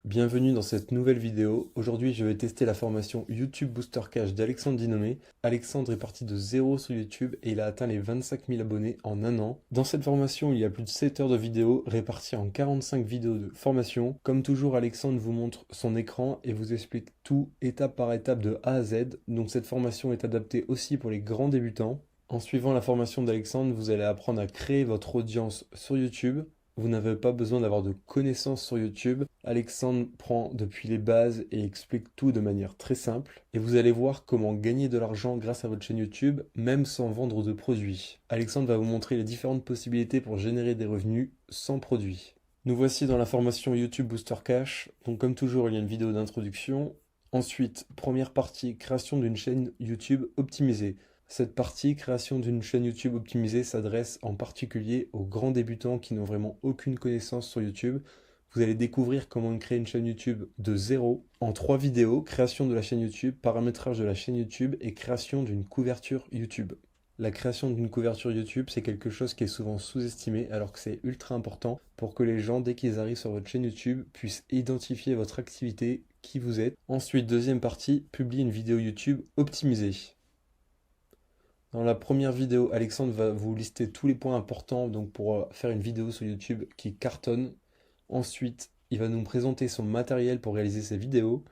Bienvenue dans cette nouvelle vidéo. Aujourd'hui, je vais tester la formation YouTube Booster Cash d'Alexandre Dinomé. Alexandre est parti de zéro sur YouTube et il a atteint les 25 000 abonnés en un an. Dans cette formation, il y a plus de 7 heures de vidéos réparties en 45 vidéos de formation. Comme toujours, Alexandre vous montre son écran et vous explique tout étape par étape de A à Z. Donc cette formation est adaptée aussi pour les grands débutants. En suivant la formation d'Alexandre, vous allez apprendre à créer votre audience sur YouTube. Vous n'avez pas besoin d'avoir de connaissances sur YouTube. Alexandre prend depuis les bases et explique tout de manière très simple. Et vous allez voir comment gagner de l'argent grâce à votre chaîne YouTube, même sans vendre de produits. Alexandre va vous montrer les différentes possibilités pour générer des revenus sans produits. Nous voici dans la formation YouTube Booster Cash. Donc comme toujours, il y a une vidéo d'introduction. Ensuite, première partie, création d'une chaîne YouTube optimisée. Cette partie, création d'une chaîne YouTube optimisée, s'adresse en particulier aux grands débutants qui n'ont vraiment aucune connaissance sur YouTube. Vous allez découvrir comment créer une chaîne YouTube de zéro en 3 vidéos, création de la chaîne YouTube, paramétrage de la chaîne YouTube et création d'une couverture YouTube. La création d'une couverture YouTube, c'est quelque chose qui est souvent sous-estimé alors que c'est ultra important pour que les gens, dès qu'ils arrivent sur votre chaîne YouTube, puissent identifier votre activité, qui vous êtes. Ensuite, deuxième partie, publier une vidéo YouTube optimisée. Dans la première vidéo, Alexandre va vous lister tous les points importants donc pour faire une vidéo sur YouTube qui cartonne. Ensuite, il va nous présenter son matériel pour réaliser ses vidéos,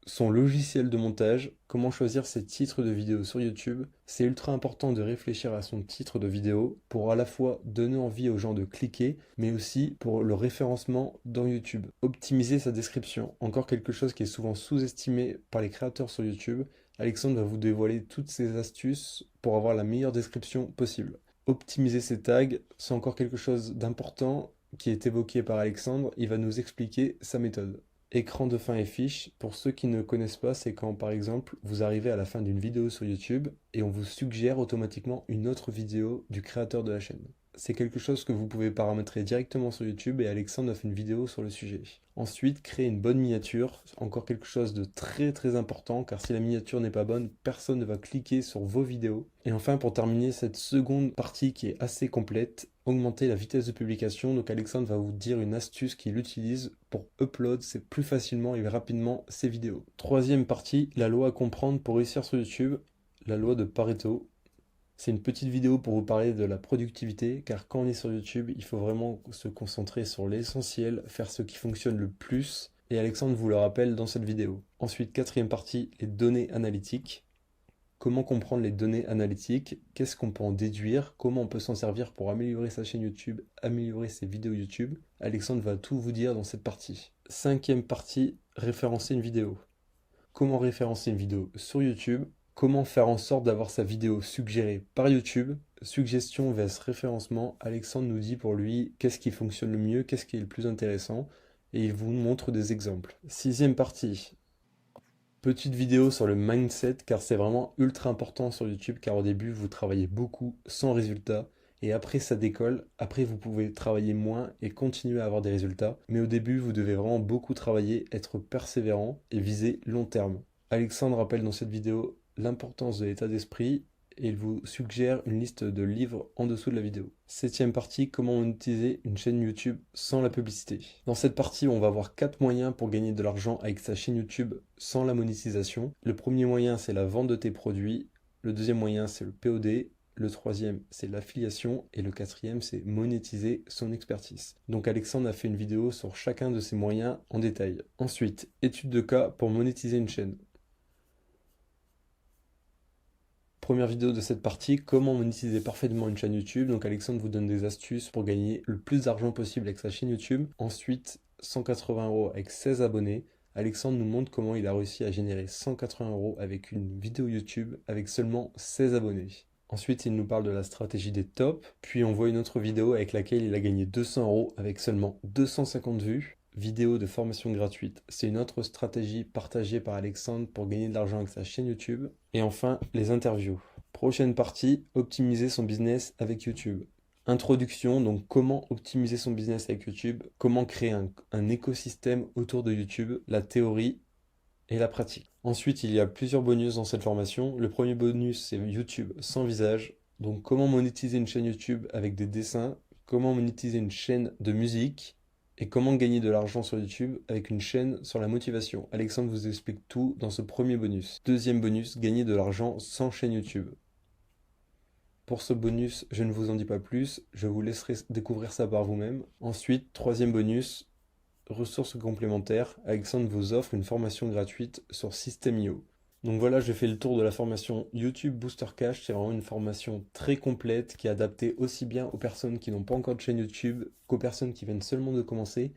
son logiciel de montage, comment choisir ses titres de vidéos sur YouTube. C'est ultra important de réfléchir à son titre de vidéo pour à la fois donner envie aux gens de cliquer, mais aussi pour le référencement dans YouTube. Optimiser sa description, encore quelque chose qui est souvent sous-estimé par les créateurs sur YouTube. Alexandre va vous dévoiler toutes ses astuces pour avoir la meilleure description possible. Optimiser ses tags, c'est encore quelque chose d'important qui est évoqué par Alexandre. Il va nous expliquer sa méthode. Écran de fin et fiche, pour ceux qui ne connaissent pas, c'est quand par exemple vous arrivez à la fin d'une vidéo sur YouTube et on vous suggère automatiquement une autre vidéo du créateur de la chaîne. C'est quelque chose que vous pouvez paramétrer directement sur YouTube et Alexandre a fait une vidéo sur le sujet. Ensuite, créer une bonne miniature, encore quelque chose de très important car si la miniature n'est pas bonne, personne ne va cliquer sur vos vidéos. Et enfin, pour terminer cette seconde partie qui est assez complète, augmenter la vitesse de publication. Donc Alexandre va vous dire une astuce qu'il utilise pour upload plus facilement et rapidement ses vidéos. Troisième partie, la loi à comprendre pour réussir sur YouTube, la loi de Pareto. C'est une petite vidéo pour vous parler de la productivité, car quand on est sur YouTube, il faut vraiment se concentrer sur l'essentiel, faire ce qui fonctionne le plus, et Alexandre vous le rappelle dans cette vidéo. Ensuite, quatrième partie, les données analytiques. Comment comprendre les données analytiques? Qu'est-ce qu'on peut en déduire? Comment on peut s'en servir pour améliorer sa chaîne YouTube, améliorer ses vidéos YouTube? Alexandre va tout vous dire dans cette partie. Cinquième partie, référencer une vidéo. Comment référencer une vidéo sur YouTube? Comment faire en sorte d'avoir sa vidéo suggérée par YouTube? Suggestion vs référencement. Alexandre nous dit pour lui qu'est-ce qui fonctionne le mieux, qu'est-ce qui est le plus intéressant, et il vous montre des exemples. Sixième partie. Petite vidéo sur le mindset car c'est vraiment ultra important sur YouTube car au début vous travaillez beaucoup sans résultat et après ça décolle, après vous pouvez travailler moins et continuer à avoir des résultats mais au début vous devez vraiment beaucoup travailler, être persévérant et viser long terme. Alexandre rappelle dans cette vidéo l'importance de l'état d'esprit et il vous suggère une liste de livres en dessous de la vidéo. Septième partie, comment monétiser une chaîne YouTube sans la publicité. Dans cette partie, on va voir 4 moyens pour gagner de l'argent avec sa chaîne YouTube sans la monétisation. Le premier moyen, c'est la vente de tes produits. Le deuxième moyen, c'est le POD. Le troisième, c'est l'affiliation. Et le quatrième, c'est monétiser son expertise. Donc Alexandre a fait une vidéo sur chacun de ces moyens en détail. Ensuite, étude de cas pour monétiser une chaîne. Première vidéo de cette partie, comment monétiser parfaitement une chaîne YouTube. Donc Alexandre vous donne des astuces pour gagner le plus d'argent possible avec sa chaîne YouTube. Ensuite, 180 € avec 16 abonnés. Alexandre nous montre comment il a réussi à générer 180 € avec une vidéo YouTube avec seulement 16 abonnés. Ensuite, il nous parle de la stratégie des tops. Puis on voit une autre vidéo avec laquelle il a gagné 200 € avec seulement 250 vues. Vidéo de formation gratuite, c'est une autre stratégie partagée par Alexandre pour gagner de l'argent avec sa chaîne YouTube. Et enfin, les interviews. Prochaine partie, optimiser son business avec YouTube. Introduction, donc comment optimiser son business avec YouTube, comment créer un écosystème autour de YouTube, la théorie et la pratique. Ensuite, il y a plusieurs bonus dans cette formation. Le premier bonus, c'est YouTube sans visage. Donc comment monétiser une chaîne YouTube avec des dessins, comment monétiser une chaîne de musique, et comment gagner de l'argent sur YouTube avec une chaîne sur la motivation. Alexandre vous explique tout dans ce premier bonus. Deuxième bonus, gagner de l'argent sans chaîne YouTube. Pour ce bonus, je ne vous en dis pas plus, je vous laisserai découvrir ça par vous-même. Ensuite, troisième bonus, ressources complémentaires. Alexandre vous offre une formation gratuite sur System.io. Donc voilà, j'ai fait le tour de la formation YouTube Booster Cash. C'est vraiment une formation très complète qui est adaptée aussi bien aux personnes qui n'ont pas encore de chaîne YouTube qu'aux personnes qui viennent seulement de commencer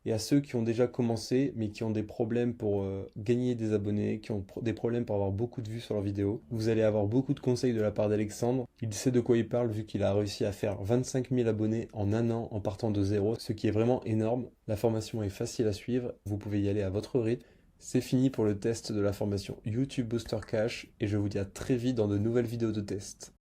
et à ceux qui ont déjà commencé mais qui ont des problèmes pour gagner des abonnés, qui ont des problèmes pour avoir beaucoup de vues sur leurs vidéos. Vous allez avoir beaucoup de conseils de la part d'Alexandre. Il sait de quoi il parle vu qu'il a réussi à faire 25 000 abonnés en un an en partant de zéro, ce qui est vraiment énorme. La formation est facile à suivre, vous pouvez y aller à votre rythme. C'est fini pour le test de la formation YouTube Booster Cash et je vous dis à très vite dans de nouvelles vidéos de test.